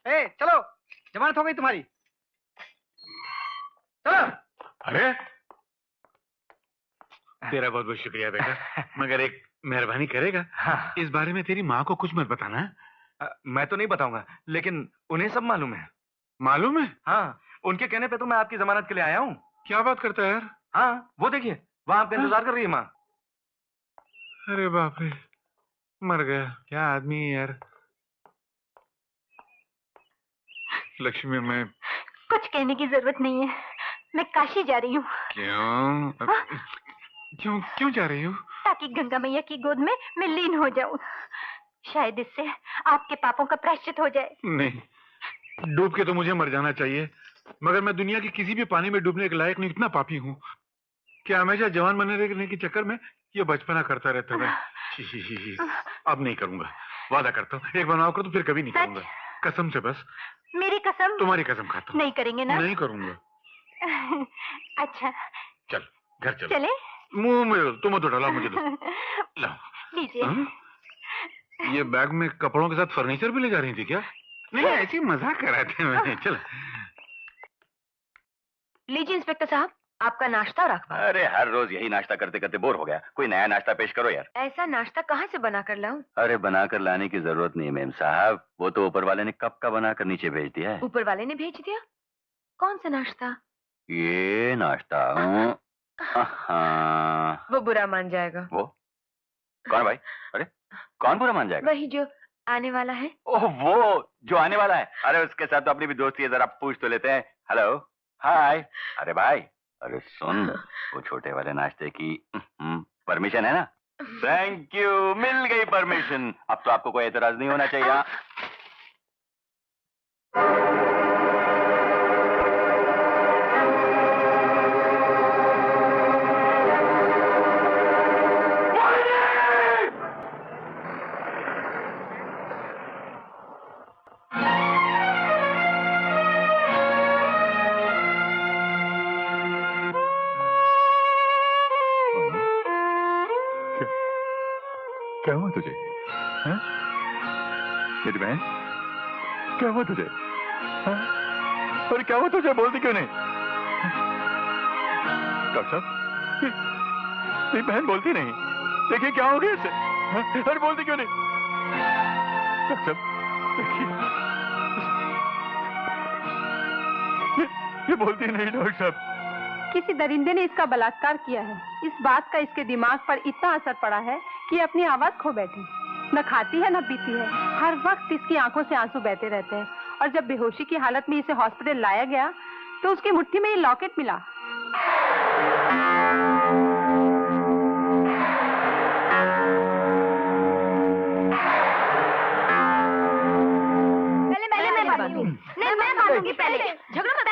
चलो, जमानत हो गई तुम्हारी। चलो। अरे तेरा बहुत बहुत शुक्रिया बेटा, मगर एक मेहरबानी करेगा? हाँ। इस बारे में तेरी माँ को कुछ मत बताना। मैं तो नहीं बताऊंगा, लेकिन उन्हें सब मालूम है। मालूम है? हाँ, उनके कहने पे तो मैं आपकी जमानत के लिए आया हूँ। क्या बात करता है यार? हाँ, वो देखिए, वहाँ आपका इंतजार कर रही है माँ। अरे बाप रे, मर गया। क्या आदमी है यार। लक्ष्मी, मैं कुछ कहने की जरूरत नहीं है, मैं काशी जा रही हूँ। क्यों? क्यों क्यों जा रही हो? ताकि गंगा मैया की गोद में मैं लीन हो जाऊं। शायद इससे आपके पापों का प्रायश्चित हो जाए। नहीं, डूब के तो मुझे मर जाना चाहिए, मगर मैं दुनिया के किसी भी पानी में डूबने के लायक नहीं। इतना पापी हूँ कि हमेशा जवान बनने के चक्कर में ये बचपना करता रहता है। अब नहीं करूंगा, वादा करता हूँ। एक बार माफ कर तो फिर कभी नहीं करूंगा, कसम से। बस मेरी कसम? तुम्हारी कसम खाता हूँ। नहीं करेंगे ना? नहीं करूंगा। अच्छा चल घर चल। चले? मुंह में तुम तो डाला, मुझे दो। लो लीजिए। ये बैग में कपड़ों के साथ फर्नीचर भी ले जा रही थी क्या? नहीं, ऐसी मजाक कर रहे थे मैंने। चल। लीजिए इंस्पेक्टर साहब, आपका नाश्ता और अखबार। अरे हर रोज यही नाश्ता करते करते बोर हो गया, कोई नया नाश्ता पेश करो यार। ऐसा नाश्ता कहाँ से बना कर लाऊं? अरे बनाकर लाने की जरूरत नहीं है मेम साहब, वो तो ऊपर वाले ने कब का बनाकर नीचे भेज दिया है। ऊपर वाले ने भेज दिया? कौन सा नाश्ता? ये नाश्ता। हाँ। वो बुरा मान जाएगा। वो कौन भाई? अरे कौन बुरा मान जाएगा? वही जो आने वाला है। ओह वो जो आने वाला है। अरे उसके साथ तो अपनी भी दोस्ती है, जरा पूछ तो लेते हैं। हेलो, हाय। अरे भाई, अरे सुन, वो छोटे वाले नाश्ते की परमिशन है ना? थैंक यू, मिल गई परमिशन। अब तो आपको कोई एतराज नहीं होना चाहिए। क्या हुआ तुझे? हाँ? मेरी बहन, क्या हुआ तुझे? हाँ? अरे क्या हुआ तुझे? बोलती क्यों नहीं? डॉक्टर साहब, मेरी बहन बोलती नहीं। देखिए क्या हो गया इसे? हाँ? अरे बोलती क्यों नहीं? डॉक्टर साहब देखिए, ये बोलती नहीं डॉक्टर साहब। किसी दरिंदे ने इसका बलात्कार किया है। इस बात का इसके दिमाग पर इतना असर पड़ा है कि अपनी आवाज खो बैठी। न खाती है न पीती है, हर वक्त इसकी आंखों से आंसू बहते रहते हैं। और जब बेहोशी की हालत में इसे हॉस्पिटल लाया गया तो उसकी मुट्ठी में ये लॉकेट मिला।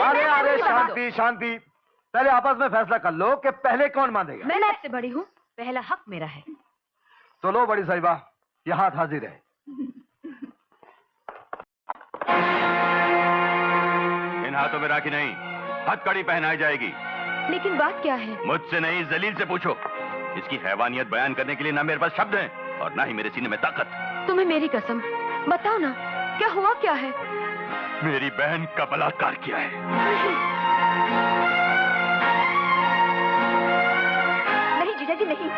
अरे शांति शांति, पहले आपस में फैसला कर लो कि पहले कौन बांधेगा। मैं आपसे बड़ी हूँ, पहला हक मेरा है। तो लो बड़ी साहिबा, ये हाथ हाजिर है। इन हाथों में राखी नहीं, हथकड़ी पहनाई जाएगी। लेकिन बात क्या है? मुझसे नहीं, जलील से पूछो। इसकी हैवानियत बयान करने के लिए ना मेरे पास शब्द हैं और ना ही मेरे सीने में ताकत। तुम्हें मेरी कसम, बताओ ना, क्या हुआ क्या है? मेरी बहन का बलात्कार किया है। नहीं जीजा जी नहीं,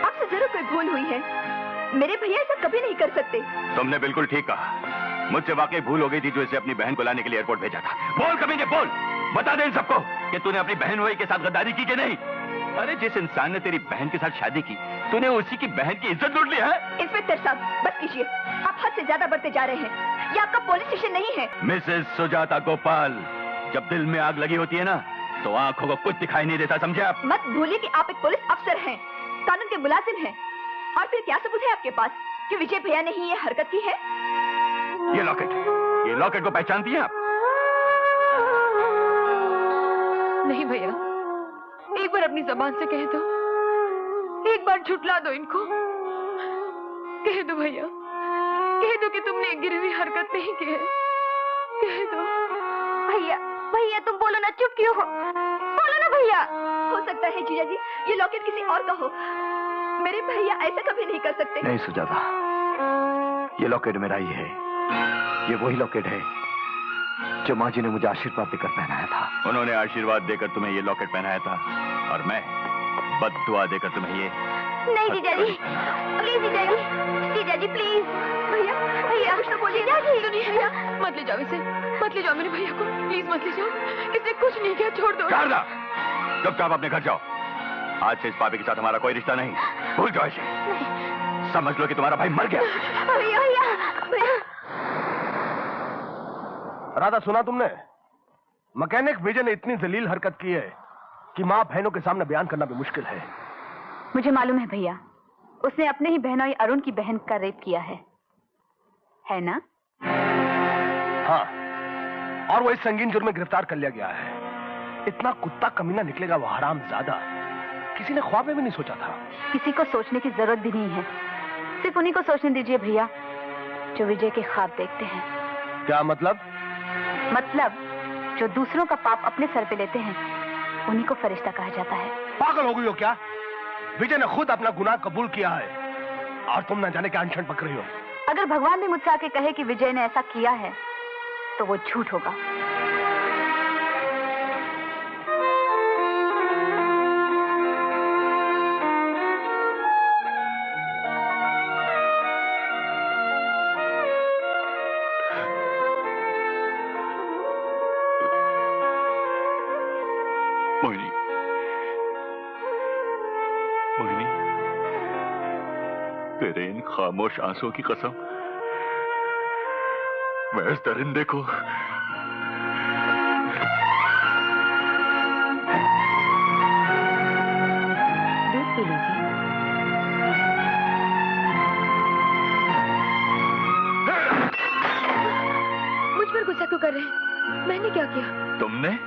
आपसे जरूर कोई भूल हुई है। मेरे भैया ऐसा कभी नहीं कर सकते। तुमने बिल्कुल ठीक कहा, मुझसे वाकई भूल हो गई थी जो इसे अपनी बहन को लाने के लिए एयरपोर्ट भेजा था। बोल कमीने बोल, बता दे इन सबको कि तूने अपनी बहन भाई के साथ गद्दारी की कि नहीं। अरे जिस इंसान ने तेरी बहन के साथ शादी की, तूने उसी की बहन की इज्जत लूट ली है। इंस्पेक्टर साहब बस कीजिए, आप हद से ज्यादा बढ़ते जा रहे हैं। ये आपका पुलिस स्टेशन नहीं है। मिसेस सुजाता गोपाल, जब दिल में आग लगी होती है ना, तो आंखों को कुछ दिखाई नहीं देता, समझे आप? मत भूलिए कि आप एक पुलिस अफसर हैं, कानून के मुलाजिम हैं। और फिर क्या सबूत है आपके पास कि विजय भैया ने ही ये हरकत की है? ये लॉकेट को पहचानती हैं आप? नहीं भैया, एक बार अपनी जबान से कह दो, एक बार झुठला दो इनको। कह दो भैया, कह दो कि तुमने गिरी हुई हरकत नहीं की है। कह दो भैया। भैया तुम बोलो ना, चुप क्यों हो? बोलो ना भैया। हो सकता है जीजा जी ये लॉकेट किसी और का हो, मेरे भैया ऐसा कभी नहीं कर सकते। नहीं सुजाता, ये लॉकेट मेरा ही है। ये वही लॉकेट है जो माँ जी ने मुझे आशीर्वाद देकर पहनाया था। उन्होंने आशीर्वाद देकर तुम्हें ये लॉकेट पहनाया था और मैं बद्दुआ देकर तुम्हें ये। नहीं जीजा जी, प्लीज जीजा जी, जीजा जी प्लीज। भैया भैया कुछ तो बोलिए। भैया मत ले जाओ इसे, मत ले जाओ मेरे भैया को, प्लीज मत ले जाओ। इसने कुछ नहीं किया, छोड़ दो। शारदा, चुपचाप अपने घर जाओ। आज से इस पापी के साथ हमारा कोई रिश्ता नहीं। भूल जाओ इसे। समझ लो कि तुम्हारा भाई मर गया। भैया भैया। राधा, सुना तुमने? मैकेनिक विजय ने इतनी जलील हरकत की है कि माँ बहनों के सामने बयान करना भी मुश्किल है। मुझे मालूम है भैया, उसने अपने ही बहनोई अरुण की बहन का रेप किया है ना? हाँ, और वो इस संगीन जुर्म में गिरफ्तार कर लिया गया है। इतना कुत्ता कमीना निकलेगा वो हरामजादा, किसी ने ख्वाब में भी नहीं सोचा था। किसी को सोचने की जरूरत भी नहीं है, सिर्फ उन्हीं को सोचने दीजिए भैया जो विजय के ख्वाब देखते हैं। क्या मतलब? मतलब जो दूसरों का पाप अपने सर पे लेते हैं उन्हीं को फरिश्ता कहा जाता है। पागल हो गई हो क्या? विजय ने खुद अपना गुनाह कबूल किया है और तुम न जाने क्या अनशन पक रही हो। अगर भगवान भी मुझसे आके कहे कि विजय ने ऐसा किया है तो वो झूठ होगा। मोहिनी, मोहिनी, तेरे इन खामोश आंसुओं की कसम, मैं इस दरिंदे को दूध पी लीजिए। मुझ पर गुस्सा क्यों कर रहे हैं? मैंने क्या किया? तुमने?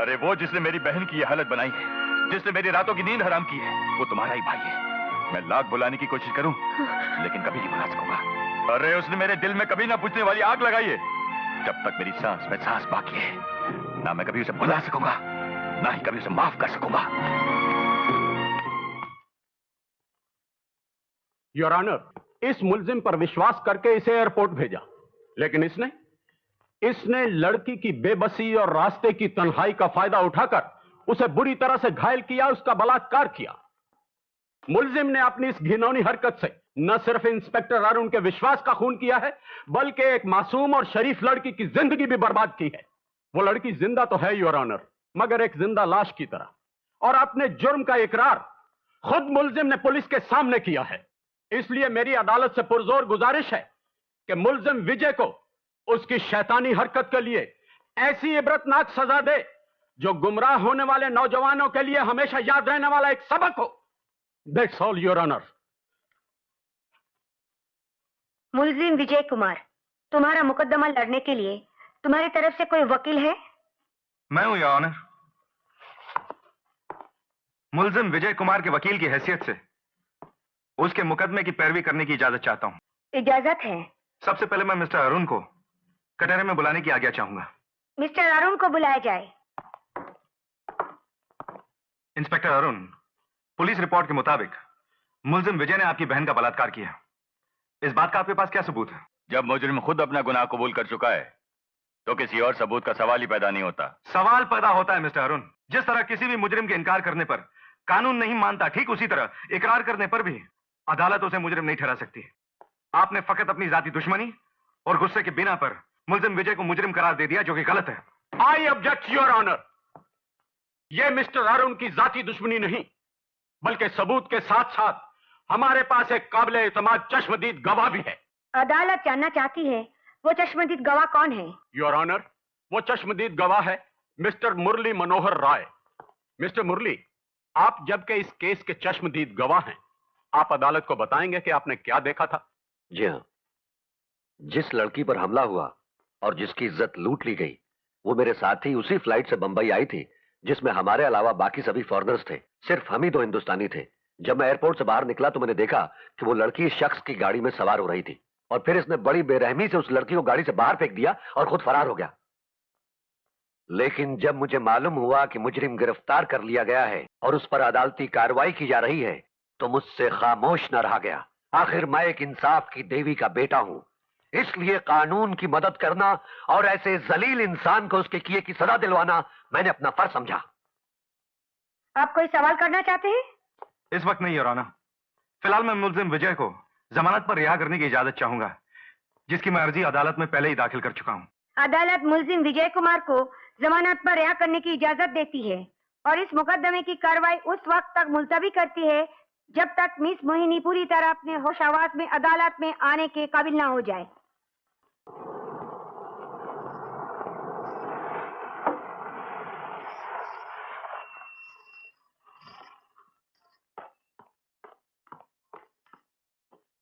अरे वो जिसने मेरी बहन की ये हालत बनाई है, जिसने मेरी रातों की नींद हराम की है, वो तुम्हारा ही भाई है। मैं लाख बुलाने की कोशिश करूं लेकिन कभी नहीं बुला सकूंगा। अरे उसने मेरे दिल में कभी ना बुझने वाली आग लगाई है। जब तक मेरी सांस में सांस बाकी है, ना मैं कभी उसे बुला सकूंगा, ना ही कभी उसे माफ कर सकूंगा। योर ऑनर, इस मुल्जिम पर विश्वास करके इसे एयरपोर्ट भेजा, लेकिन इसने लड़की की बेबसी और रास्ते की तन्हाई का फायदा उठाकर उसे बुरी तरह से घायल किया, उसका बलात्कार किया। मुल्जिम ने अपनी इस घिनौनी हरकत से न सिर्फ इंस्पेक्टर अरुण के विश्वास का खून किया है, बल्कि एक मासूम और शरीफ लड़की की जिंदगी भी बर्बाद की है। वो लड़की जिंदा तो है योर ऑनर, मगर एक जिंदा लाश की तरह, और अपने जुर्म का इकरार खुद मुल्जिम ने पुलिस के सामने किया है। इसलिए मेरी अदालत से पुरजोर गुजारिश है कि मुल्जिम विजय को उसकी शैतानी हरकत के लिए ऐसी इबरतनाक सजा दे जो गुमराह होने वाले नौजवानों के लिए हमेशा याद रहने वाला एक सबक हो। That's all your honour. मुल्जिम विजय कुमार, तुम्हारा मुकदमा लड़ने के लिए तुम्हारी तरफ से कोई वकील है? मैं हूं योर ऑनर। मुल्जिम विजय कुमार के वकील की हैसियत से उसके मुकदमे की पैरवी करने की इजाजत चाहता हूं। इजाजत है। सबसे पहले मैं मिस्टर अरुण को कटहरे में बुलाने की आज्ञा चाहूंगा। मिस्टर अरुण को बुलाया जाए। इंस्पेक्टर अरुण, पुलिस रिपोर्ट के मुताबिक मुल्जिम विजय ने आपकी बहन का बलात्कार किया। इस बात का आपके पास क्या सबूत है? जब मुजरिम खुद अपना गुनाह कबूल कर चुका है तो किसी और सबूत का सवाल ही पैदा नहीं होता। सवाल पैदा होता है मिस्टर अरुण। जिस तरह किसी भी मुजरिम के इनकार करने पर कानून नहीं मानता, ठीक उसी तरह इकरार करने पर भी अदालत उसे मुजरिम नहीं ठहरा सकती। आपने फकत अपनी जाती दुश्मनी और गुस्से के बिना पर मुल्जिम विजय को मुजरिम करार दे दिया, जो कि गलत है। I object your honour. यह मिस्टर अरुण की जाती दुश्मनी नहीं, बल्कि सबूत के साथ साथ हमारे पास एक काबिल एतमाद चश्मदीद गवाह भी है। अदालत जानना चाहती है वो चश्मदीद गवाह कौन है? योर ऑनर, वो चश्मदीद गवाह है मिस्टर मुरली मनोहर राय। मिस्टर मुरली, आप जबकि इस केस के चश्मदीद गवाह हैं, आप अदालत को बताएंगे कि आपने क्या देखा था? जी हाँ, जिस लड़की पर हमला हुआ और जिसकी इज्जत लूट ली गई, वो मेरे साथ ही उसी फ्लाइट से बंबई आई थी जिसमें हमारे अलावा बाकी सभी फॉरेनर्स थे। सिर्फ हम ही 2 हिंदुस्तानी थे। जब मैं एयरपोर्ट से बाहर निकला तो मैंने देखा कि वो लड़की इस शख्स की गाड़ी में सवार हो रही थी, और फिर इसने बड़ी बेरहमी से उस लड़की को गाड़ी से बाहर फेंक दिया और खुद फरार हो गया। लेकिन जब मुझे मालूम हुआ कि मुजरिम गिरफ्तार कर लिया गया है और उस पर अदालती कार्रवाई की जा रही है, तो मुझसे खामोश न रहा गया। आखिर मैं एक इंसाफ की देवी का बेटा हूं, इसलिए कानून की मदद करना और ऐसे जलील इंसान को उसके किए की सजा दिलवाना मैंने अपना फर्ज समझा। आप कोई सवाल करना चाहते हैं? इस वक्त नहीं, योर ऑनर। फिलहाल मैं मुल्जिम विजय को जमानत पर रिहा करने की इजाजत चाहूंगा, जिसकी मैं अर्जी अदालत में पहले ही दाखिल कर चुका हूं। अदालत मुल्जिम विजय कुमार को जमानत पर रिहा करने की इजाजत देती है और इस मुकदमे की कार्रवाई उस वक्त तक मुलतवी करती है जब तक मिस मोहिनी पूरी तरह अपने होश आवाज में अदालत में आने के काबिल ना हो जाए।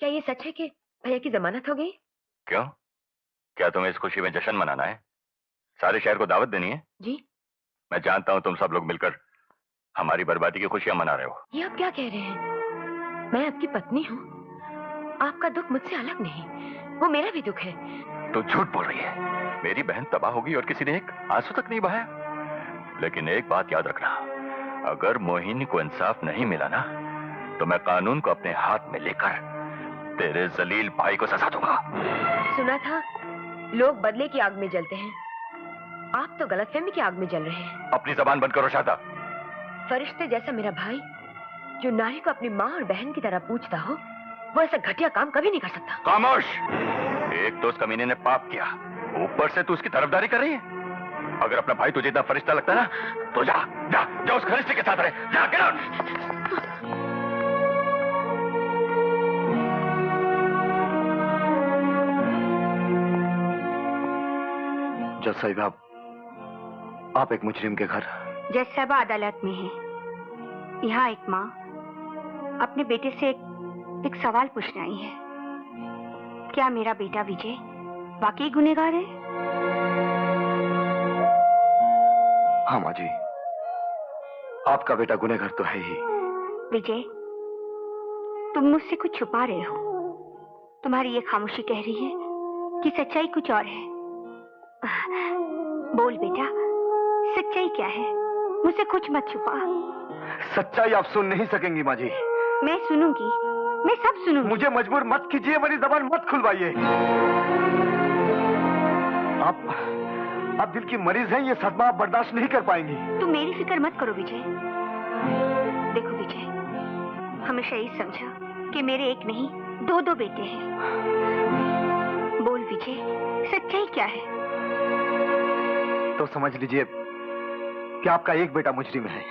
क्या ये सच है कि भैया की जमानत हो गई? क्यों? क्या तुम्हें इस खुशी में जश्न मनाना है? सारे शहर को दावत देनी है? जी। मैं जानता हूं तुम सब लोग मिलकर हमारी बर्बादी की खुशियां मना रहे हो। ये आप क्या कह रहे हैं? मैं आपकी पत्नी हूँ। आपका दुख मुझसे अलग नहीं, वो मेरा भी दुख है। तो झूठ बोल रही है। मेरी बहन तबाह होगी और किसी ने एक आंसू तक नहीं बहाया। लेकिन एक बात याद रखना, अगर मोहिनी को इंसाफ नहीं मिला ना, तो मैं कानून को अपने हाथ में लेकर तेरे जलील भाई को सजा दूंगा। सुना था लोग बदले की आग में जलते हैं, आप तो गलतफहमी की आग में जल रहे हैं। अपनी जबान बंद करो शादा। फरिश्ते जैसा मेरा भाई जो नारी को अपनी माँ और बहन की तरह पूछता हो, वो ऐसा घटिया काम कभी नहीं कर सकता। खामोश! एक तो उस कमीने ने पाप किया, ऊपर से तू उसकी तरफदारी कर रही है। अगर अपना भाई तुझे इतना फरिश्ता लगता है ना, तो जा जा जा उस फरिश्ते के साथ रहे। जा, get out! जज साहिबा, आप एक मुजरिम के घर। जज साहिबा अदालत में है। यहाँ एक माँ अपने बेटे से एक सवाल पूछने आई है। क्या मेरा बेटा विजय वाकई गुनहगार है? हाँ माँ जी, आपका बेटा गुनहगार तो है ही। विजय, तुम मुझसे कुछ छुपा रहे हो। तुम्हारी ये खामोशी कह रही है कि सच्चाई कुछ और है। बोल बेटा, सच्चाई क्या है? मुझसे कुछ मत छुपा। सच्चाई आप सुन नहीं सकेंगी माँ जी। मैं सुनूंगी, मैं सब सुनूंगी। मुझे मजबूर मत कीजिए, मेरी जबान मत खुलवाइए। आप दिल की मरीज हैं, ये सदमा आप बर्दाश्त नहीं कर पाएंगी। तुम मेरी फिक्र मत करो विजय। देखो विजय, हमेशा ये समझा कि मेरे एक नहीं दो बेटे हैं। बोल विजय, सच्चाई क्या है? तो समझ लीजिए कि आपका एक बेटा मुजरिम है।